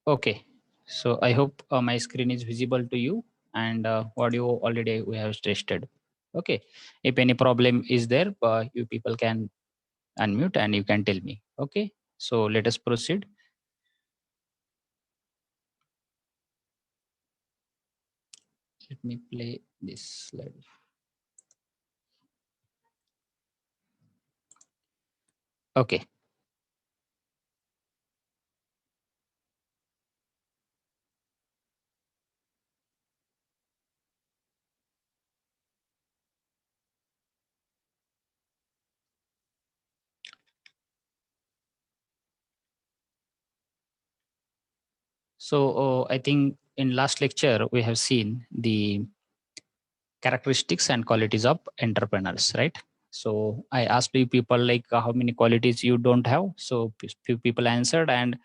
Okay, so I hope my screen is visible to you, and audio already we have tested. Okay, if any problem is there, you people can unmute and you can tell me. Okay, so let us proceed. Let me play this slide. Okay. So I think in last lecture we have seen the characteristics and qualities of entrepreneurs, right? So I asked you people like how many qualities you don't have. So few people answered, and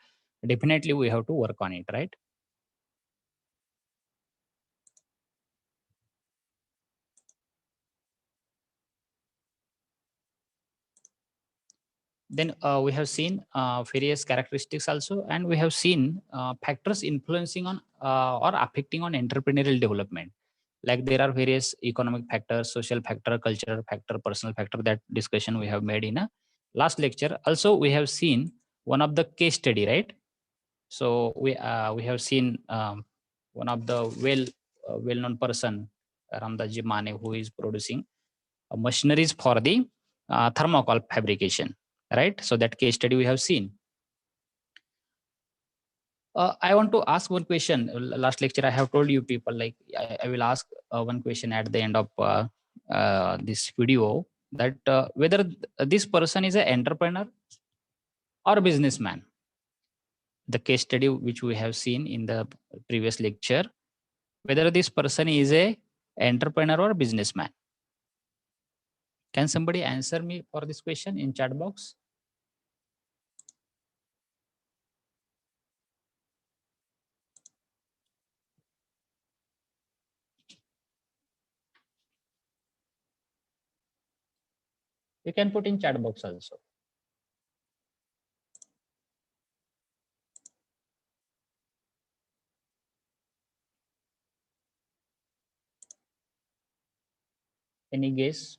definitely we have to work on it, right? Then we have seen various characteristics also, and we have seen factors influencing on or affecting on entrepreneurial development. Like there are various economic factors, social factor, cultural factor, personal factor. That discussion we have made in a last lecture. Also, we have seen one of the case study, right? So we have seen one of the well-known person, Ramdas Mane, who is producing machineries for the thermocol fabrication, right? So that case study we have seen. I want to ask one question. Last lecture I have told you people like I will ask one question at the end of this video, that whether this person is an entrepreneur or a businessman. The case study which we have seen in the previous lecture, whether this person is a entrepreneur or businessman. Can somebody answer me for this question in chat box? You can put in chat box also. Any guess?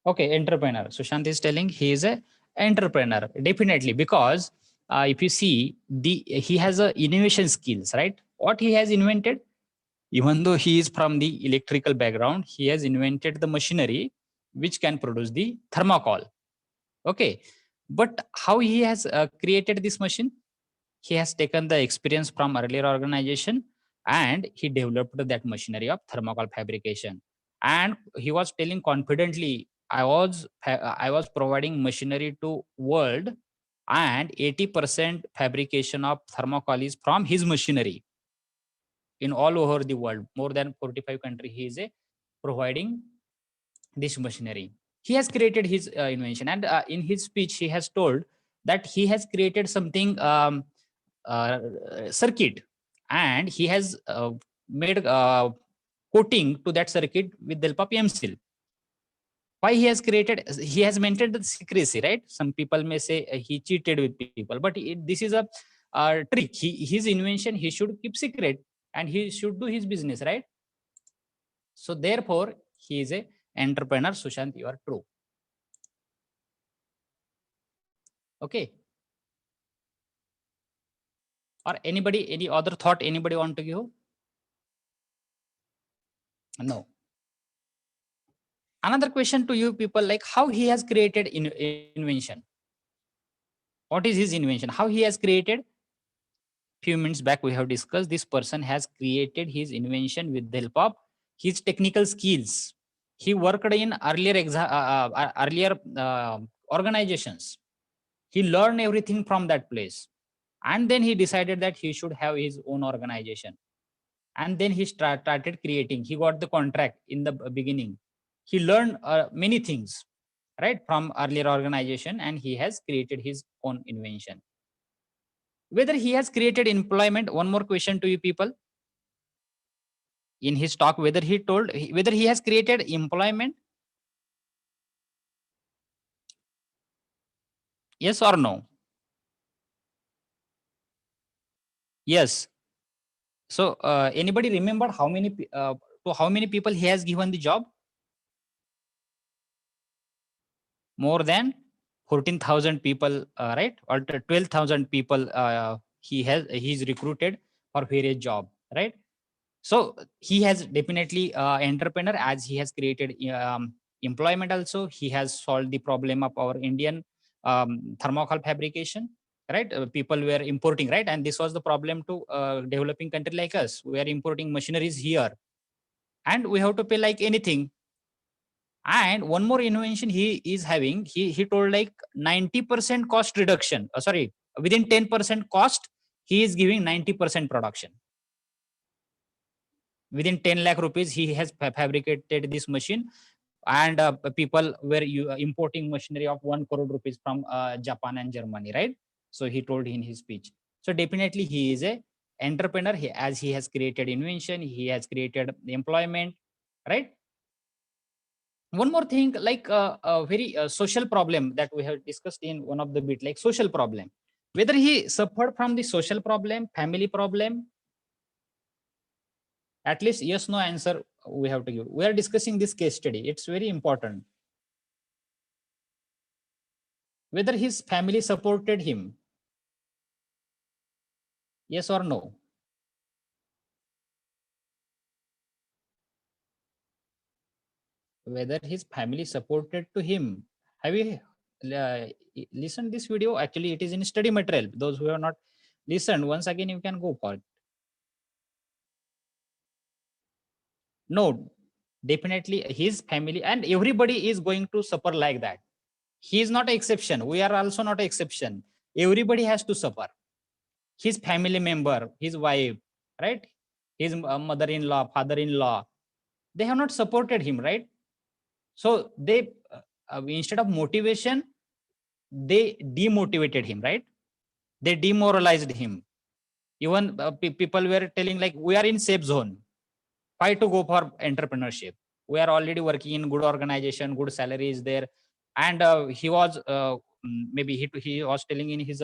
Okay, entrepreneur. Sushant is telling he is a entrepreneur, definitely, because if you see he has a innovation skills, right? What he has invented, even though he is from the electrical background, he has invented the machinery which can produce the thermocol. Okay, but how he has created this machine? He has taken the experience from earlier organization and he developed that machinery of thermocol fabrication. And he was telling confidently, I was providing machinery to world, and 80% fabrication of thermocol is from his machinery in all over the world. More than 45 countries he is providing this machinery. He has created his invention, and in his speech he has told that he has created something uh, circuit, and he has made coating to that circuit with the help of MSIL. Why he has created? He has maintained the secrecy, right? Some people may say he cheated with people, but this is a trick. His invention he should keep secret, and he should do his business, right? So therefore, he is a entrepreneur. Sushant, you are true. Okay. Or anybody, any other thought anybody want to give? No. Another question to you people, like how he has created invention. What is his invention? How he has created? Few minutes back we have discussed this person has created his invention with the help of his technical skills. He worked in earlier organizations. He learned everything from that place, and then he decided that he should have his own organization. And then he started creating. He got the contract in the beginning. He learned many things, right, from earlier organization, and he has created his own invention. Whether he has created employment, one more question to you people, in his talk, whether he told whether he has created employment, yes or no? Yes. So anybody remember how many to how many people he has given the job? More than 14,000 people, right? Or 12,000 people he's recruited for various job, right? So he has definitely entrepreneur, as he has created employment. Also, he has solved the problem of our Indian thermocol fabrication, right? People were importing, right? And this was the problem to developing country like us. We are importing machineries here, and we have to pay like anything. And one more invention he is having, he told like 90% cost reduction. Sorry, within 10% cost, he is giving 90% production. Within 10 lakh rupees, he has fabricated this machine, and people were importing machinery of 1 crore rupees from Japan and Germany, right? So he told in his speech. So definitely he is a entrepreneur. As he has created invention, he has created employment, right? One more thing, like a very social problem that we have discussed in one of the bit, like social problem, whether he suffered from the social problem, family problem. At least yes no answer we have to give. We are discussing this case study, it's very important. Whether his family supported him, yes or no? Whether his family supported to him. Have you listened this video? Actually, it is in study material. Those who have not listened, once again you can go for it. No, definitely his family and everybody is going to suffer like that. He is not an exception. We are also not an exception. Everybody has to suffer. His family member, his wife, right? His mother-in-law, father-in-law, they have not supported him, right? So they, instead of motivation, they demotivated him, right? They demoralized him. Even people were telling like, we are in safe zone. Why to go for entrepreneurship? We are already working in good organization, good salary is there. And he was maybe he was telling in his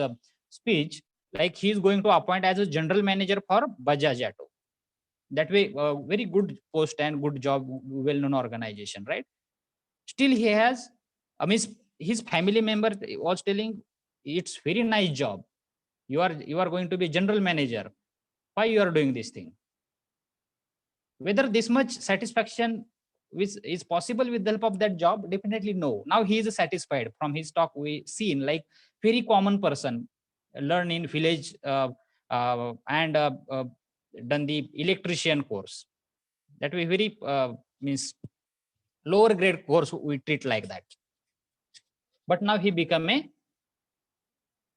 speech, like he is going to appoint as a general manager for Bajaj Auto. That way, very good post and good job, well known organization, right? Still he has, I mean, his family member was telling, it's very nice job, you are going to be general manager, why you are doing this thing? Whether this much satisfaction which is possible with the help of that job, definitely no. Now he is satisfied. From his talk we seen like very common person, learn in village, and done the electrician course. That way very means lower grade course we treat like that. But now he become a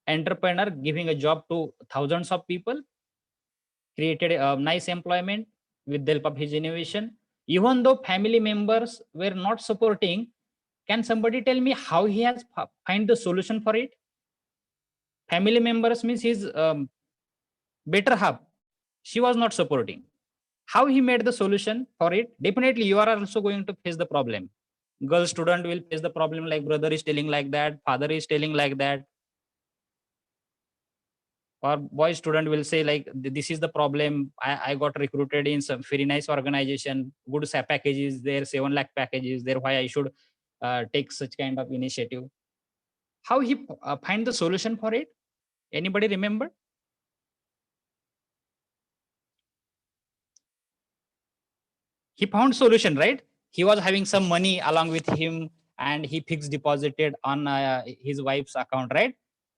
entrepreneur, giving a job to thousands of people, created a nice employment with the help of his innovation. Even though family members were not supporting, can somebody tell me how he has find the solution for it? Family members means his better half, she was not supporting. How he made the solution for it? Definitely, you are also going to face the problem. Girl student will face the problem like brother is telling like that, father is telling like that, or boy student will say like this is the problem. I got recruited in some very nice organization, good package is there, 7 lakh package is there, why I should take such kind of initiative? How he find the solution for it? Anybody remember? He found solution, right? He was having some money along with him, and he fixed deposited on his wife's account, right?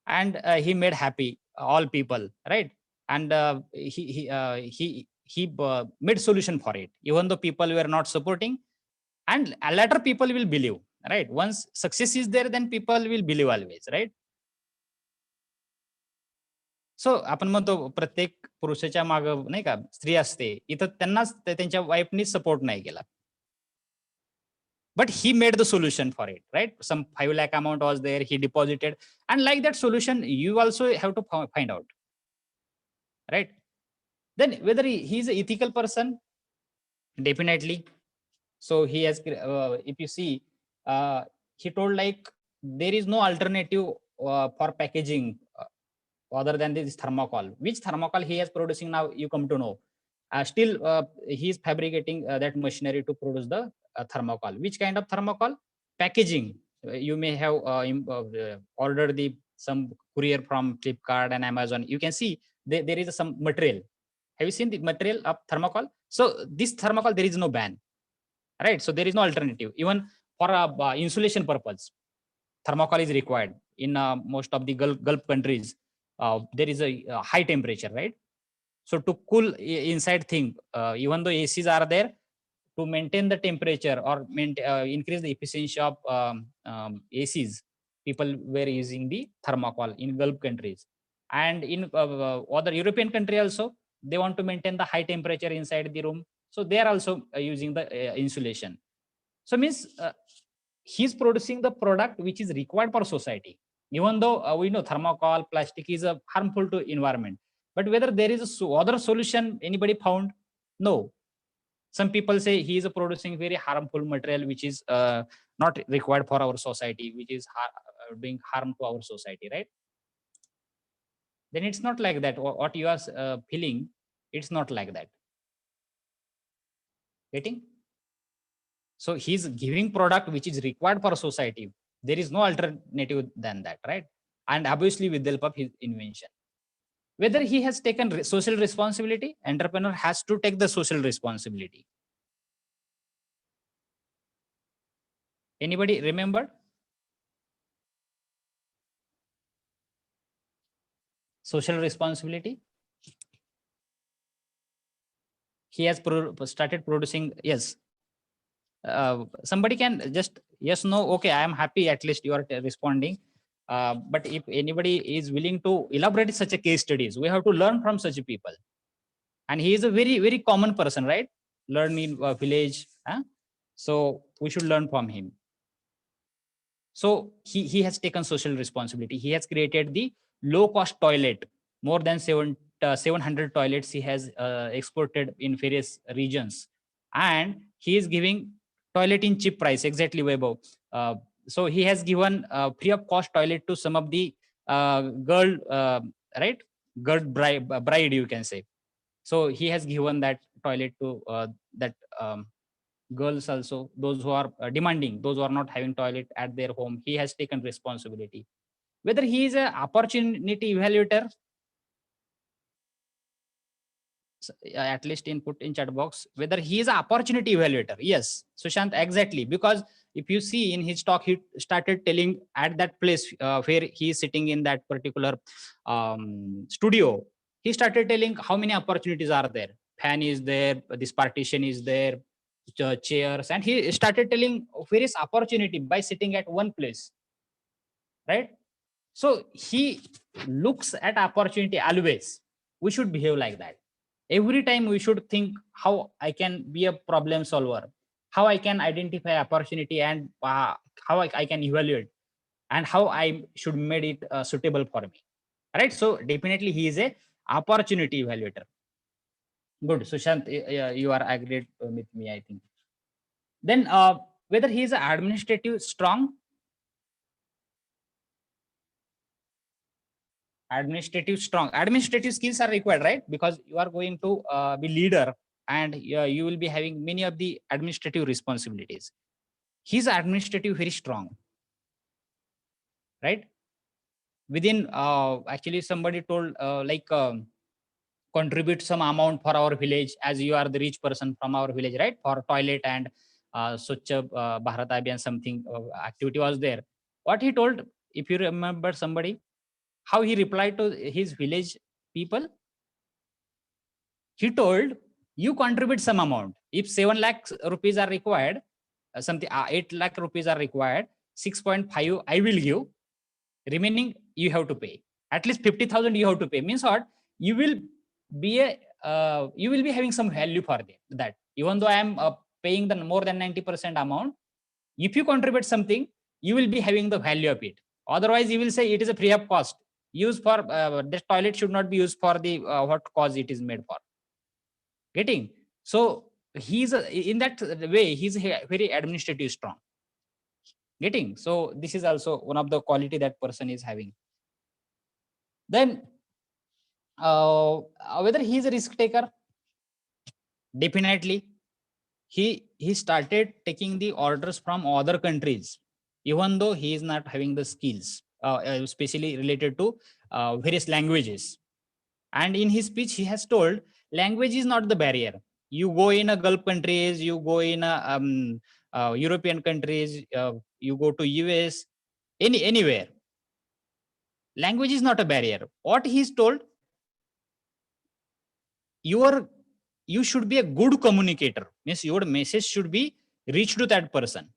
And he made happy all people, right? And he made solution for it, even though people were not supporting. And later people will believe, right? Once success is there, then people will believe always, right? सो आपण म्हणतो प्रत्येक पुरुषाच्या माग नाही का स्त्री असते, इथं त्यांनाच त्यांच्या वाईफनी सपोर्ट नाही केला. But he made the solution for it, right? Some 5 lakh amount was there, he deposited, and like that solution you also have to find out, right? Then whether he's an ethical person, definitely. So he has if you see, he told like there is no alternative for packaging, other than this thermocol. Which thermocol he is producing now, you come to know. Still, he is fabricating that machinery to produce the thermocol. Which kind of thermocol? Packaging. You may have ordered some courier from Flipkart and Amazon. You can see there is some material. Have you seen the material of thermocol? So this thermocol, there is no ban, right? So there is no alternative. Even for insulation purpose, thermocol is required in most of the Gulf countries. There is a high temperature, right? So to cool inside thing, even though ACs are there, to maintain the temperature or increase the efficiency of ACs, people were using the thermocol in Gulf countries. And in other European country also, they want to maintain the high temperature inside the room. So they are also using the insulation. So means he's producing the product which is required for society. Even though we know thermocol, plastic is harmful to environment. But whether there is other solution anybody found? No. Some people say he is producing very harmful material which is not required for our society, which is doing harm to our society, right? Then it's not like that. What you are feeling, it's not like that. Getting? So he's giving product which is required for society. There is no alternative than that, right? And obviously with the help of his invention. Whether he has taken social responsibility, entrepreneur has to take the social responsibility. Anybody remember? Social responsibility. He has started producing. Yes. Somebody can just yes, no. Okay, I am happy. At least you are responding. But if anybody is willing to elaborate such a case studies, we have to learn from such people. And he is a very common person, right? Learn in a village. Huh? So we should learn from him. So he has taken social responsibility. He has created the low cost toilet. More than 700 toilets he has exported in various regions, and he is giving toilet in cheap price. Exactly, Vaibhav. So he has given free of cost toilet to some of the girl, right? Girl bride, you can say. So he has given that toilet to that girls also, those who are demanding, those who are not having toilet at their home. He has taken responsibility. Whether he is an opportunity evaluator, at least input in chat box, whether he is an opportunity evaluator. Yes, Sushant, exactly. Because if you see in his talk, he started telling at that place where he is sitting in that particular studio, he started telling how many opportunities are there. Fan is there, this partition is there, chairs, and he started telling various opportunity by sitting at one place, right? So he looks at opportunity always. We should behave like that. Every time we should think how I can be a problem solver, how I can identify opportunity, and how I can evaluate, and how I should make it suitable for me. Right. So definitely he is a opportunity evaluator. Good, Sushant, you are agreed with me, I think. Then whether he is administrative strong, administrative skills are required, right? Because you are going to be leader, and you will be having many of the administrative responsibilities. He's administrative very strong, right? Within actually somebody told contribute some amount for our village, as you are the rich person from our village, right? For toilet and Swachh Bharat Abhiyan, something activity was there. What he told, if you remember somebody, how he replied to his village people, he told, you contribute some amount. If 7 lakh rupees are required, something 8 lakh rupees are required, 6.5 I will give, remaining you have to pay. At least 50,000 you have to pay. Means what? You will be you will be having some value for that. Even though I am paying the more than 90% amount, if you contribute something, you will be having the value of it. Otherwise, you will say it is a free of cost. Use for this toilet should not be used for the what cause it is made for. Getting? So he's in that way, he's very administrative strong. Getting? So this is also one of the quality that person is having. Then whether he is a risk taker, definitely. He started taking the orders from other countries, even though he is not having the skills, especially related to various languages. And in his speech, he has told language is not the barrier. You go in a Gulf countries, you go in a, European countries, you go to US, anywhere. Language is not a barrier. What he's told, your you should be a good communicator. Means your message should be reached to that person.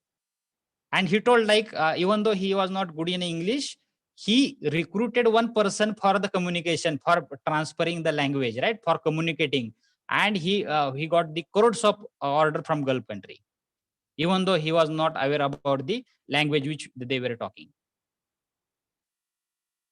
And he told like even though he was not good in English, he recruited one person for the communication, for transferring the language, right, for communicating. And he got the crores of order from Gulf country, even though he was not aware about the language which they were talking.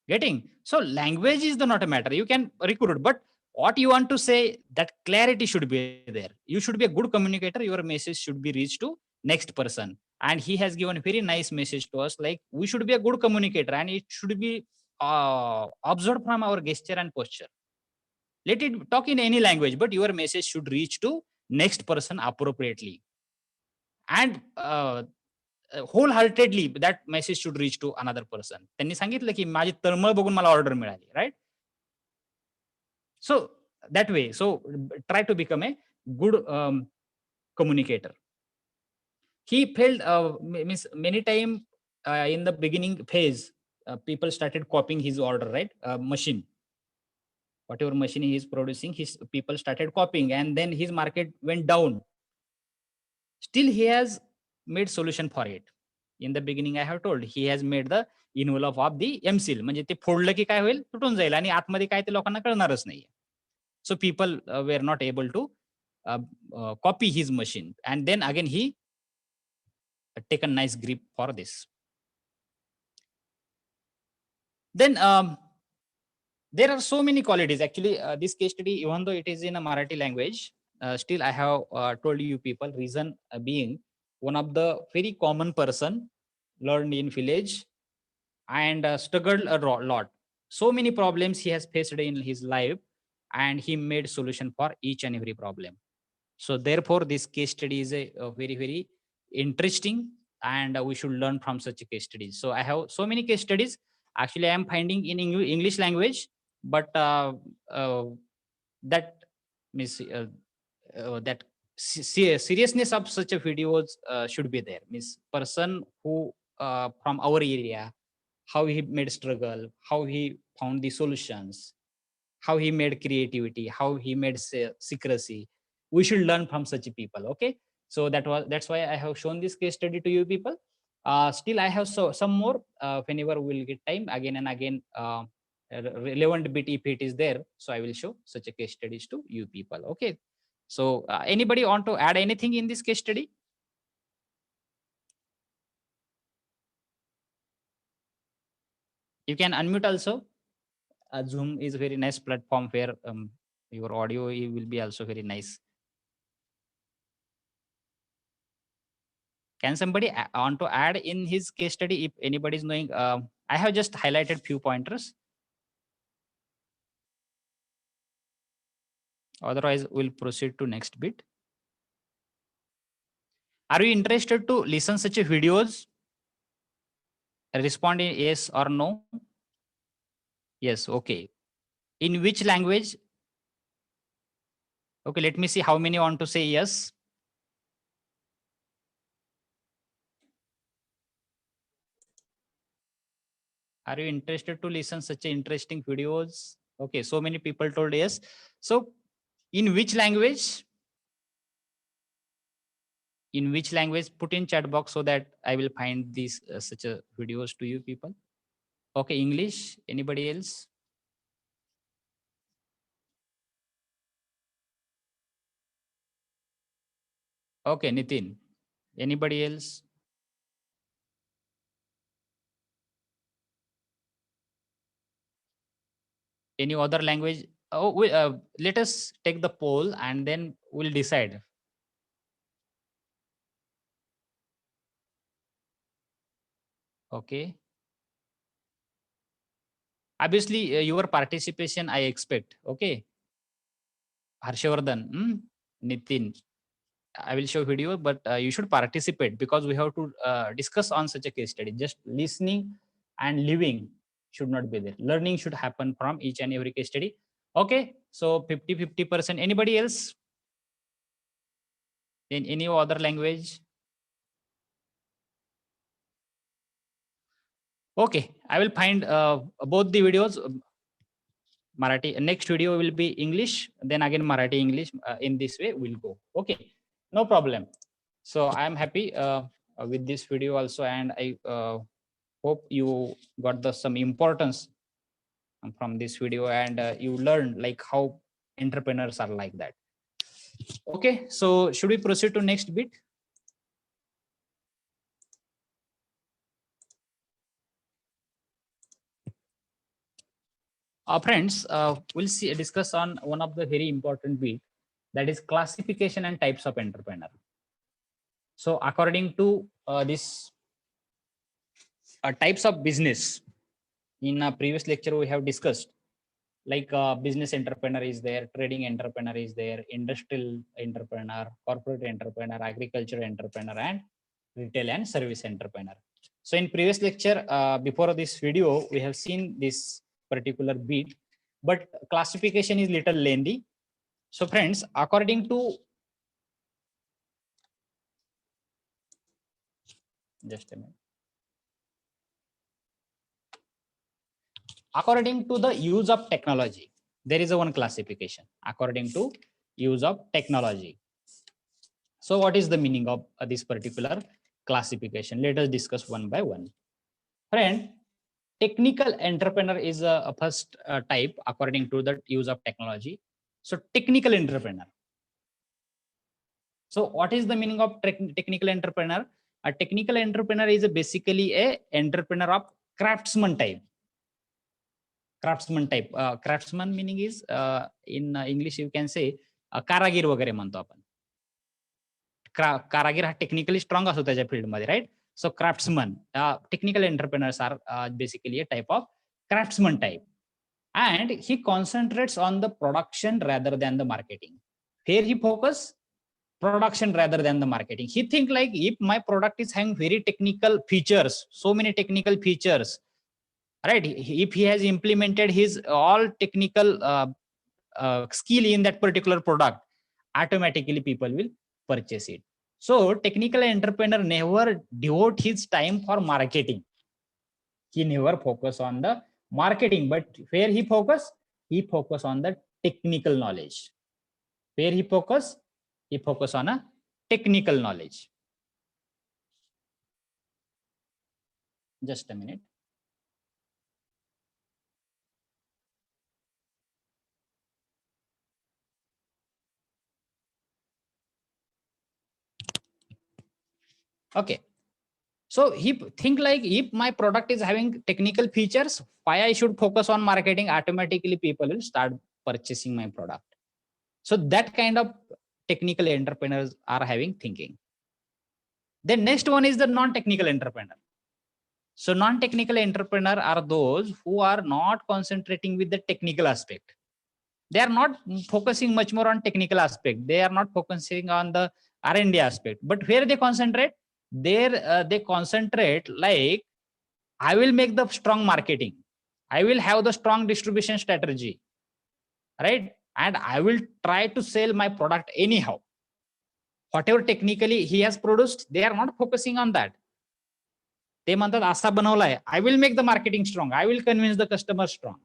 Getting? So language is the not a matter, you can recruit, but what you want to say, that clarity should be there. You should be a good communicator, your message should be reached to next person. And he has given a very nice message to us, like we should be a good communicator, and it should be observed from our gesture and posture. Let it talk in any language, but your message should reach to next person appropriately. And wholeheartedly that message should reach to another person. त्यांनी सांगितलं की माझी तळमळ बघून मला order मिळाली, right? So that way, so try to become a good communicator. He felt means many time in the beginning phase, people started copying his order, right? Machine, whatever machine he is producing, his people started copying, and then his market went down. Still, he has made solution for it. In the beginning, I have told he has made the envelope of the M-seal. म्हणजे ते फोडलं की काय होईल, तुटून जाईल आणि आतमध्ये काय ते लोकांना कळणारच नाही. So people were not able to copy his machine. And then again, he take a nice grip for this. Then there are so many qualities. Actually, this case study, even though it is in a Marathi language, still I have told you people, reason being one of the very common person learned in village and struggled a lot. So many problems he has faced in his life, and he made solution for each and every problem. So therefore, this case study is a very, very interesting, and we should learn from such a case studies. So I have so many case studies. Actually, I am finding in English language, but that means that seriousness of such a videos should be there. Means person who from our area, how he made struggle, how he found the solutions, how he made creativity, how he made secrecy. We should learn from such people. Okay, so that's why I have shown this case study to you people. Still, I have some more. Whenever we'll get time, again and again, relevant bit if it is there, so I will show such a case studies to you people. Okay, so anybody want to add anything in this case study? You can unmute also. Zoom is a very nice platform where your audio will be also very nice. Can somebody want to add in his case study if anybody is knowing? I have just highlighted few pointers. Otherwise, we'll proceed to next bit. Are you interested to listen such a videos? Respond in yes or no. Yes, okay. In which language? Okay, let me see how many want to say yes. Are you interested to listen such interesting videos? Okay, so many people told yes. So in which language? In which language? Put in chat box so that I will find these such a videos to you people. Okay, English. Anybody else? Okay, Nitin. Anybody else? Any other language? Oh, let us take the poll and then we'll decide. Okay. Obviously, your participation I expect. Okay. Harshvardhan, Nitin, I will show video, but you should participate because we have to discuss on such a case study. Just listening and living should not be there. Learning should happen from each and every case study. Okay, so 50-50%. Anybody else in any other language? Okay, I will find both the videos. Marathi. Next video will be English, then again Marathi English. In this way, we'll go. Okay, no problem. So I am happy with this video also, and I hope you got some importance from this video, and you learned like how entrepreneurs are like that. Okay, so should we proceed to next bit? Friends, we'll discuss on one of the very important bit, that is classification and types of entrepreneur. So according to this types of business, in a previous lecture we have discussed, like business entrepreneur is there, trading entrepreneur is there, industrial entrepreneur, corporate entrepreneur, agriculture entrepreneur, and retail and service entrepreneur. So in previous lecture, before this video, we have seen this particular bit, but classification is little lengthy. So friends, according to, just a minute. According to the use of technology, there is a one classification according to use of technology. So what is the meaning of this particular classification? Let us discuss one by one. Friend, technical entrepreneur is a first type according to the use of technology. So technical entrepreneur. So what is the meaning of technical entrepreneur? A technical entrepreneur is basically a entrepreneur of craftsman type. Craftsman type. Craftsman meaning is in English you can say कारागीर वगैरे म्हणतो आपण. कारागीर हा technically strong असतो त्याच्या फील्डमध्ये, right? So craftsman, technical entrepreneurs are basically a type of craftsman type, and he concentrates on the production rather than the marketing. Here he focus production rather than the marketing. He think like, if my product is having very technical features, so many technical features, right? If he has implemented his all technical skill in that particular product, automatically people will purchase it. So technical entrepreneur never devote his time for marketing. He never focus on the marketing, but where he focus on the technical knowledge. Where he focus on a technical knowledge. Just a minute. Okay. So he think like, if my product is having technical features, why I should focus on marketing? Automatically people will start purchasing my product. So that kind of technical entrepreneurs are having thinking. The next one is the non-technical entrepreneur. So non-technical entrepreneur are those who are not concentrating with the technical aspect. They are not focusing much more on technical aspect. They are not focusing on the R&D aspect. But where they concentrate, there they concentrate like, I will make the strong marketing. I will have the strong distribution strategy, right? And I will try to sell my product anyhow. Whatever technically he has produced, they are not focusing on that. ते म्हणतात असा बनवलाय, I will make the marketing strong. I will convince the customer strong.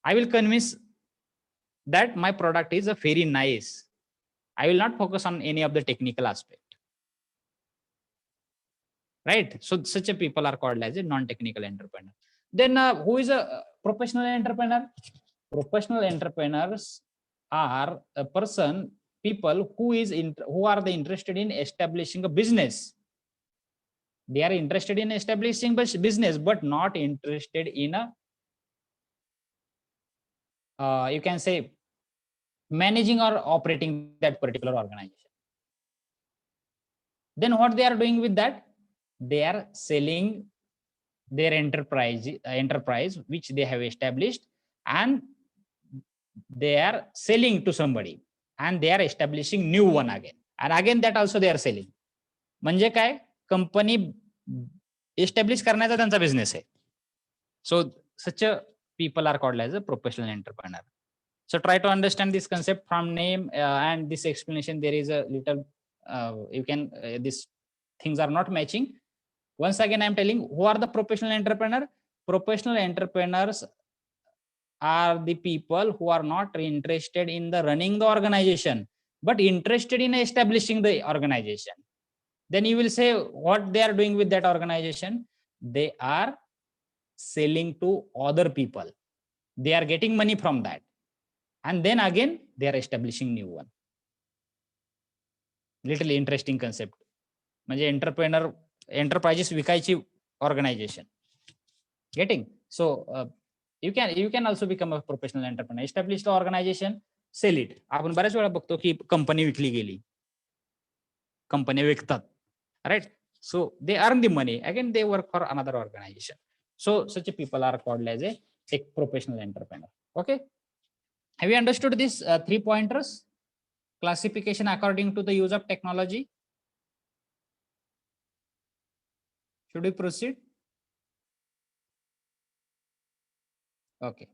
I will convince that my product is a very nice. I will not focus on any of the technical aspect. Right? So such a people are called as a non-technical entrepreneur. Then who is a professional entrepreneur? Professional entrepreneurs are a person, people who are interested in establishing a business. They are interested in establishing business, but not interested in a, you can say, managing or operating that particular organization. Then what they are doing with that? They are selling their enterprise which they have established, and they are selling to somebody, and they are establishing new one again, and again that also they are selling. म्हणजे काय, company establish करण्याचा त्यांचा business आहे. सो such a people are called as a professional entrepreneur. So try to understand this concept from name and this explanation. There is a little you can these things are not matching. Once again, I am telling who are the professional entrepreneur. Professional entrepreneurs are the people who are not interested in the running the organization, but interested in establishing the organization. Then you will say what they are doing with that organization. They are selling to other people. They are getting money from that. And then again, they are establishing new one. Little interesting concept. म्हणजे entrepreneur enterprises विकायची organisation. Getting? So you can also become a professional entrepreneur. Establish the organization, sell it. आपण बऱ्याच वेळा बघतो की company विकली गेली, कंपन्या विकतात, right? So they earn the money, again they work for another organization. So such a people are called as a professional entrepreneur. Okay, have you understood these 3 pointers? Classification according to the use of technology. Should we proceed? Okay.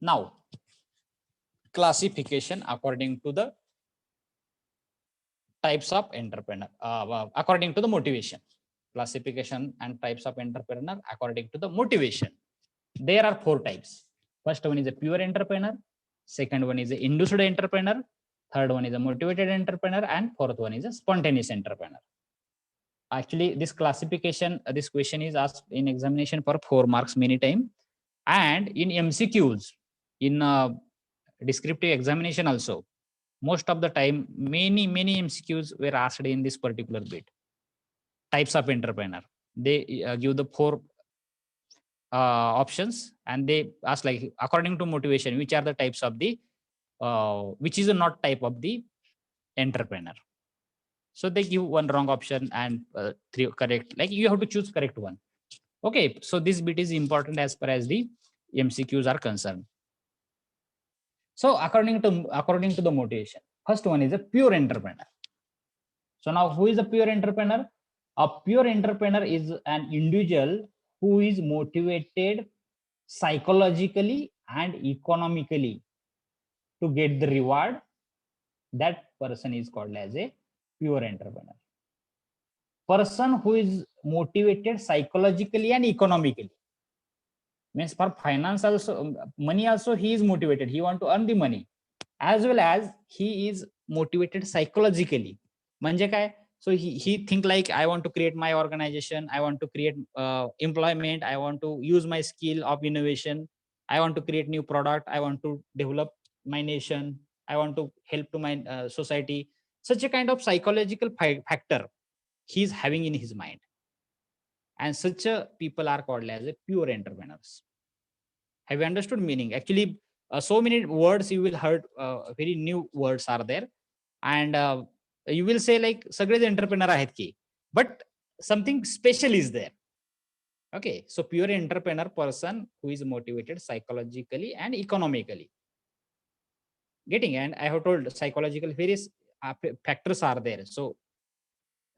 Now, classification according to the types of entrepreneur, according to the motivation. Classification and types of entrepreneur according to the motivation. There are 4 types. First one is a pure entrepreneur. Second one is a induced entrepreneur. Third one is a motivated entrepreneur, and fourth one is a spontaneous entrepreneur. Actually, this classification, this question is asked in examination for 4 marks many times, and in MCQs, in descriptive examination also, most of the time many MCQs were asked in this particular bit. Types of entrepreneur. They give the 4 options, and they ask like according to motivation, which are the types of the which is a not type of the entrepreneur. So they give 1 wrong option and 3 correct. Like you have to choose correct one. Okay, so this bit is important as far as the MCQs are concerned. So according to the motivation, first one is a pure entrepreneur. So now, who is a pure entrepreneur? A pure entrepreneur is an individual who is motivated psychologically and economically to get the reward. That person is called as a pure entrepreneur. Person who is motivated psychologically and economically, means for finance also, money also, he is motivated, he want to earn the money, as well as he is motivated psychologically. म्हणजे काय? So he think like, I want to create my organization, I want to create employment, I want to use my skill of innovation, I want to create new product, I want to develop my nation, I want to help to my society. Such a kind of psychological factor he is having in his mind, and such a people are called as a pure entrepreneurs. Have you understood meaning? Actually, so many words you will heard, very new words are there, and you will say like सगळेच entrepreneur आहेत की, but something special is there. Okay, so pure entrepreneur, person who is motivated psychologically and economically. Getting? And I have told psychological various factors are there, so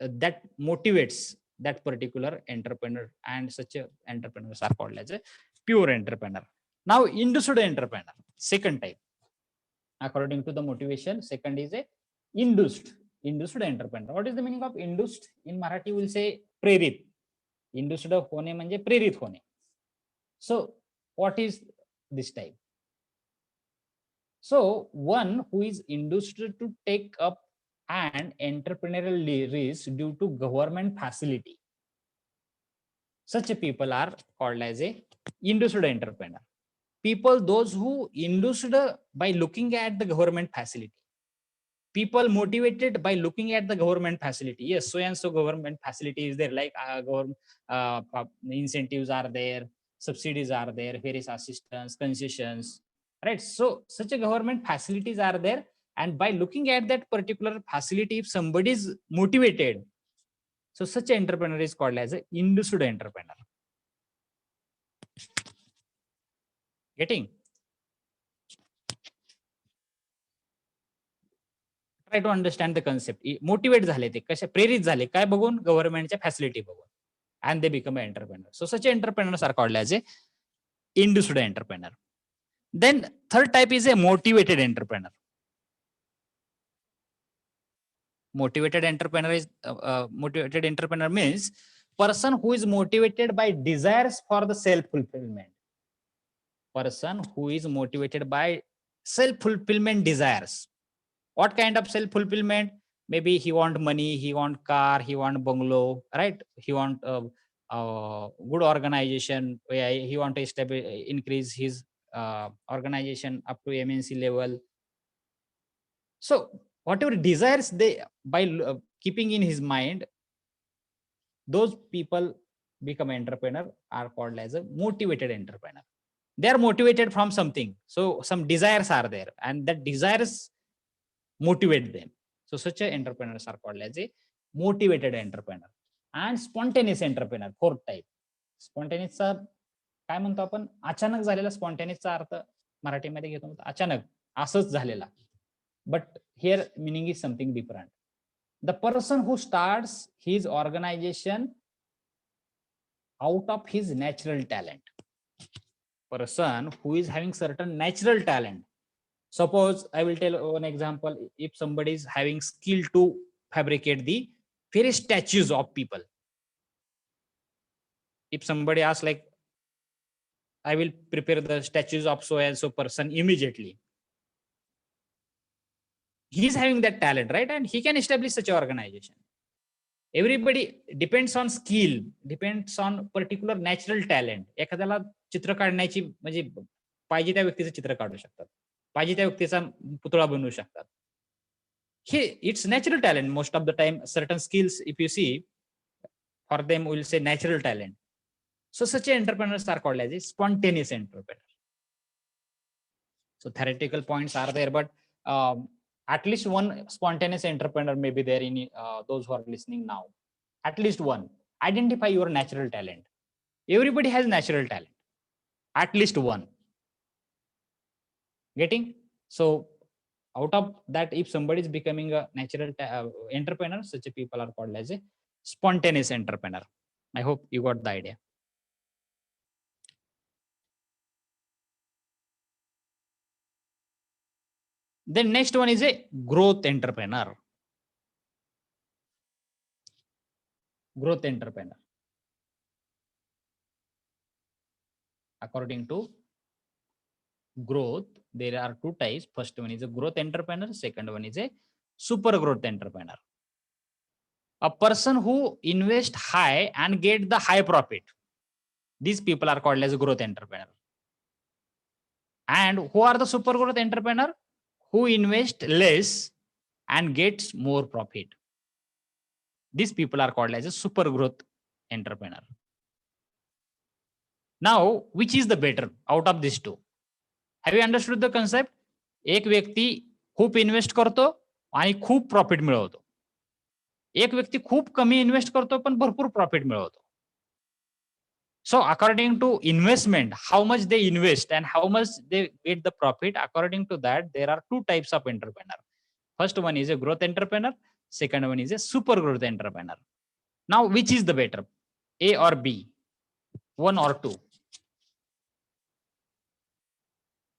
that motivates that particular entrepreneur, and such a entrepreneurs are called as a pure entrepreneur. Now, induced entrepreneur, second type. According to the motivation, second is a induced entrepreneur. What is the meaning of induced? In Marathi we will say प्रेरित. Induced होणे म्हणजे प्रेरित होणे. So what is this type? So one who is induced to take up an entrepreneurial risk due to government facility. Such a people are called as a induced entrepreneur. People, those who induced by looking at the government facility. People motivated by looking at the government facility. Yes, so and so government facility is there, like incentives are there, subsidies are there, various assistance, concessions, right? So such a government facilities are there, and by looking at that particular facility, if somebody is motivated, So such an entrepreneur is called as an induced entrepreneur. Getting? Try to understand the concept. Motivate झाले ते कशा प्रेरित झाले काय बघून गव्हर्नमेंटच्या facility बघून and they become an entrepreneur. So such entrepreneurs are called as a induced entrepreneur. Then third type is a motivated entrepreneur. Motivated entrepreneur means person who is motivated by desires for the self-fulfillment. Person who is motivated by self-fulfillment desires. What kind of self-fulfillment? Maybe he want money, he want car, he want bungalow, right? He want good organization. He want to increase his organization up to MNC level. So whatever desires they by keeping in his mind, those people become entrepreneur are called as a motivated entrepreneur. They are motivated from something. So some desires are there and that desires motivate them. So such a entrepreneurs are called as a motivated entrepreneur. And spontaneous entrepreneur, fourth type. Spontaneous काय म्हणतो आपण अचानक झालेला स्पॉन्टेनियसचा अर्थ मराठीमध्ये घेतो अचानक असंच झालेला. But here meaning is something different. The person who starts his organization out of his natural talent. Person who is having certain natural talent. Suppose I will tell one example. If somebody is having skill to fabricate the various statues of people. If somebody asks like, I will prepare the statues of so and so person immediately. He is having that talent, right? And he can establish such an organization. Everybody depends on skill, depends on particular natural talent. एखाद्याला चित्र काढण्याची म्हणजे पाहिजे त्या व्यक्तीचं चित्र काढू शकतात. पाहिजे त्या व्यक्तीचा पुतळा बनवू शकतात. It's natural talent most of the time. Certain skills, if you see, for them we'll say natural talent. So such entrepreneurs are called as a spontaneous entrepreneur. So theoretical points are there, but at least one spontaneous entrepreneur may be there in those who are listening now. At least one. Identify your natural talent. Everybody has natural talent. At least one. Getting? So out of that, if somebody is becoming a natural entrepreneur, such people are called as a spontaneous entrepreneur. I hope you got the idea. Then next one is a growth entrepreneur. Growth entrepreneur. According to growth, there are two types. First one is a growth entrepreneur. Second one is a super growth entrepreneur. A person who invest high and get the high profit. These people are called as a growth entrepreneur. And who are the super growth entrepreneur? Who invest less and gets more profit. These people are called as a super growth entrepreneur. Now, which is the better out of these two? Have you understood the concept? एक व्यक्ती खूप invest करतो आणि खूप profit मिळवतो. एक व्यक्ती खूप कमी इन्व्हेस्ट करतो पण भरपूर प्रॉफिट मिळवतो. So according to investment, how much they invest and how much they get the profit, according to that, there are two types of entrepreneur. First one is a growth entrepreneur. Second one is a super growth entrepreneur. Now, which is the better? A or B? One or two?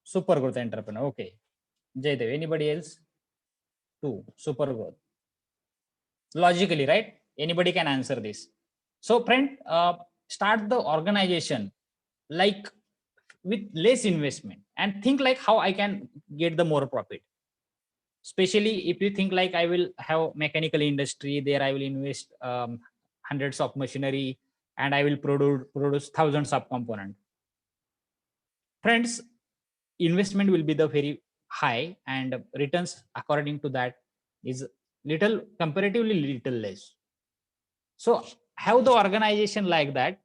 Super growth entrepreneur. Okay. Jaydev, anybody else? Two. Super growth. Logically, right? Anybody can answer this. So, friend, start the organization like with less investment and think like how I can get the more profit. Especially if you think like I will have mechanical industry, there I will invest hundreds of machinery and I will produce thousands of components. Friends, investment will be the very high and returns according to that is little comparatively little less. So have the organization like that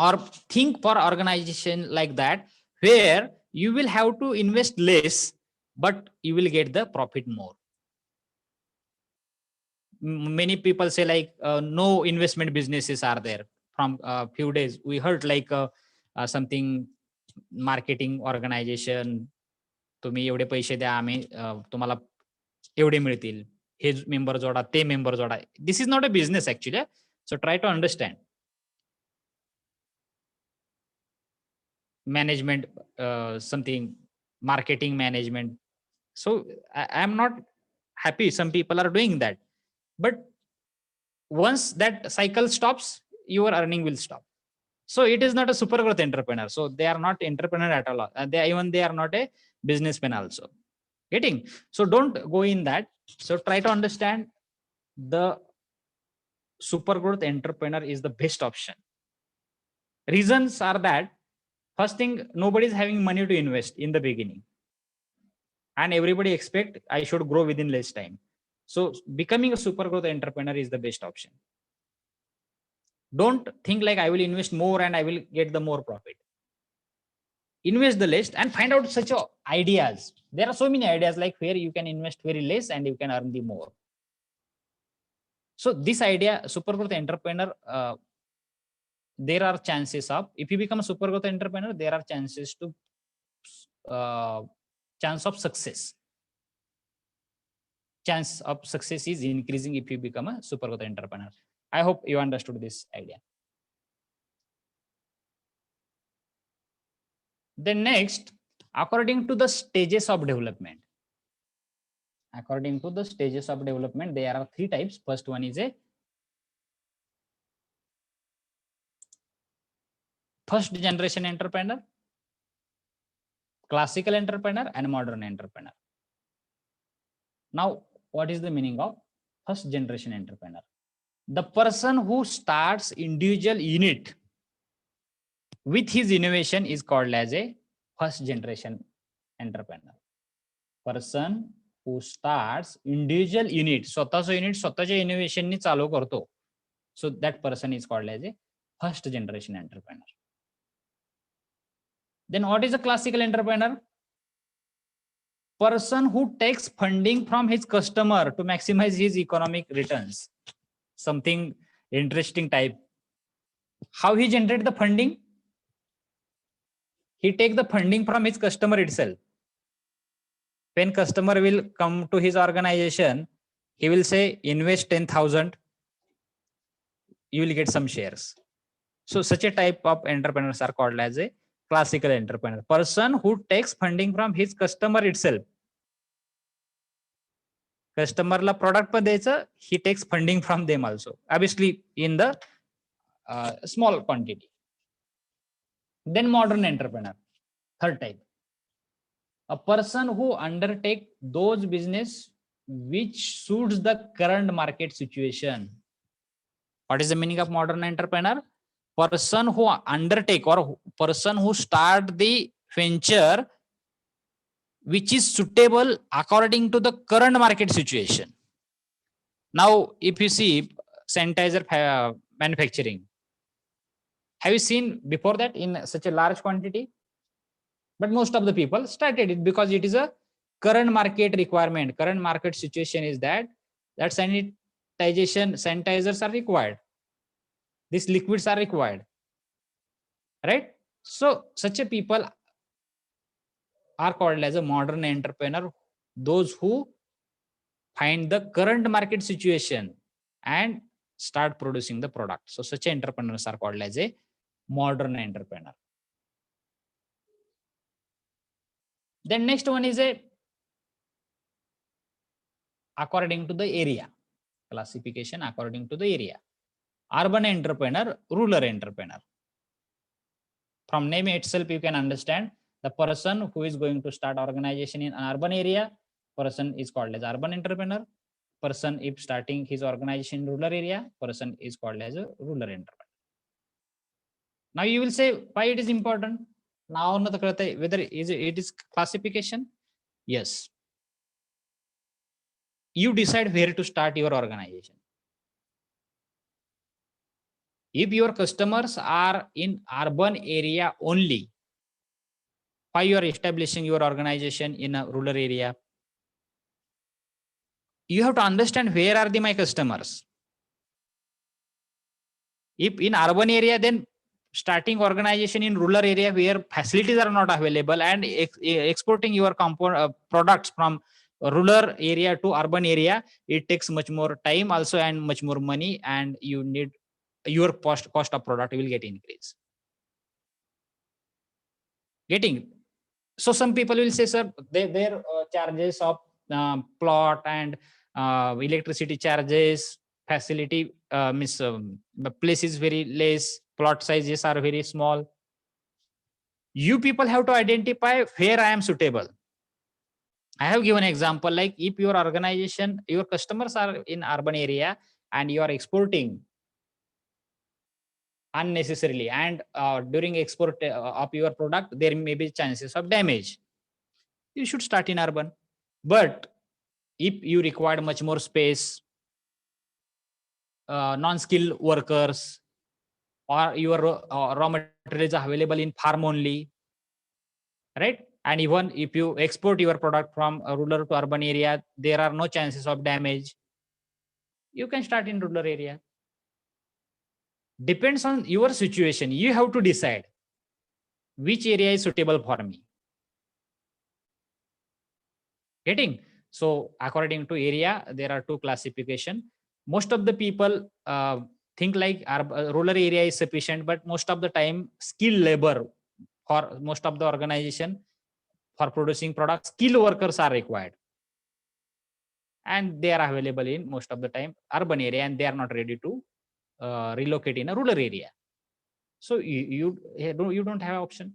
or think for organization like that where you will have to invest less but you will get the profit more. many people say like no investment businesses are there. From a few days we heard like something marketing organization, तुम्ही एवढे पैसे द्या, आम्ही तुम्हाला एवढे मिळतील, हे member जोडा, ते मेंबर जोडा. This is not a business actually. So try to understand management, something marketing management. So I am not happy some people are doing that, but once that cycle stops, your earning will stop. So it is not a super growth entrepreneur. So they are not entrepreneur at all. They are not a businessman also. Getting? So don't go in that. So try to understand the super growth entrepreneur is the best option. Reasons are that, first thing, nobody is having money to invest in the beginning, and everybody expect I should grow within less time. So becoming a super growth entrepreneur is the best option. Don't think like I will invest more and I will get the more profit. Invest the less and find out such ideas. There are so many ideas like where you can invest very less and you can earn the more. So this idea, super growth entrepreneur, there are chances of, if you become a super growth entrepreneur, there are chances to chance of success. Chance of success is increasing if you become a super growth entrepreneur. I hope you understood this idea. Then next, according to the stages of development. According to the stages of development, there are three types. First one is a first generation entrepreneur, classical entrepreneur, and modern entrepreneur. Now, what is the meaning of first generation entrepreneur? The person who starts individual unit with his innovation is called as a first generation entrepreneur. Person who starts individual unit, स्वतःचं unit स्वतःच्या इनोव्हेशननी चालू करतो, so that person is called as a first generation entrepreneur. Then what is a classical entrepreneur? Person who takes funding from his customer to maximize his economic returns. Something interesting type. How he generate the funding? He take the funding from his customer itself. When customer will come to his organization, he will say, invest 10,000, you will get some shares. So such a type of entrepreneurs are called as a classical entrepreneur. Person who takes funding from his customer itself. Customer la product पण द्यायचं, he takes funding from them also, obviously in the small quantity. Then modern entrepreneur, third type. A person who undertake those business which suits the current market situation. What is the meaning of modern entrepreneur? Person who undertake or person who start the venture which is suitable according to the current market situation. Now, if you see sanitizer manufacturing, have you seen before that in such a large quantity? But most of the people started it because it is a current market requirement. Current market situation is that sanitizers are required. These liquids are required, right? So such a people are called as a modern entrepreneur, those who find the current market situation and start producing the product. So such entrepreneurs are called as a modern entrepreneur. Then next one is a according to the area classification, according to the area. Urban entrepreneur, rural entrepreneur. From name itself, you can understand the person who is going to start organization in an urban area, person is called as urban entrepreneur. Person if starting his organization in rural area, person is called as a rural entrepreneur. Now you will say why it is important. Now whether it is classification. Yes. You decide where to start your organization. If your customers are in urban area only, why you are establishing your organization in a rural area? you have to understand where are my customers. If in urban area, then starting organization in rural area where facilities are not available and exporting your products from rural area to urban area, it takes much more time also and much more money, and you need your cost of product will get increased. Getting. So some people will say, sir, their charges of plot and electricity charges, facility means the place is very less, plot sizes are very small. You people have to identify where I am suitable. I have given an example, like if your organization, your customers are in urban area and you are exporting unnecessarily, and during export of your product, there may be chances of damage. You should start in urban. But if you require much more space, non-skilled workers, or your raw materials are available in farm only, right? And even if you export your product from a rural to urban area, there are no chances of damage. You can start in rural area. Depends on your situation. You have to decide which area is suitable for me. Getting? So according to area, there are two classification. Most of the people think like rural area is sufficient, but most of the time skilled labor for most of the organization for producing products, skilled workers are required. And they are available in most of the time urban area, and they are not ready to relocate in a rural area. So you don't have option.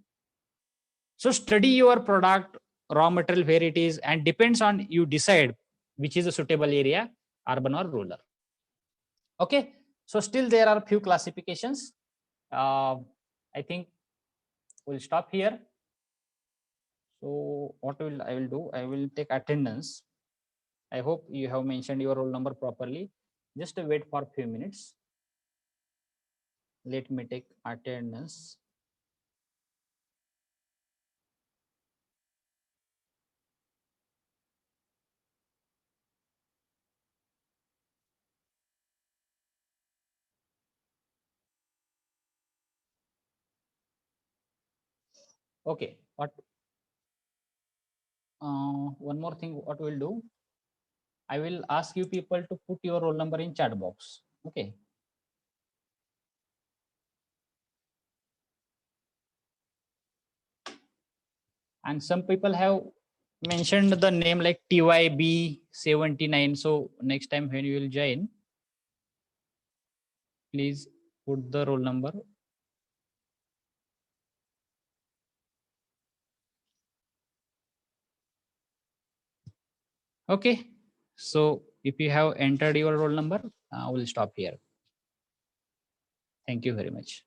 So study your product, raw material, where it is, and depends on you decide which is a suitable area, urban or rural. Okay. So still there are few classifications. I think we'll stop here. So what I will do, I will take attendance. I hope you have mentioned your roll number properly. Just wait for a few minutes. Let me take attendance. Okay. One more thing, what we'll do, I will ask you people to put your roll number in chat box. Okay. And some people have mentioned the name like TYB79. So next time when you will join, please put the roll number. Okay. So if you have entered your roll number, we'll stop here. Thank you very much.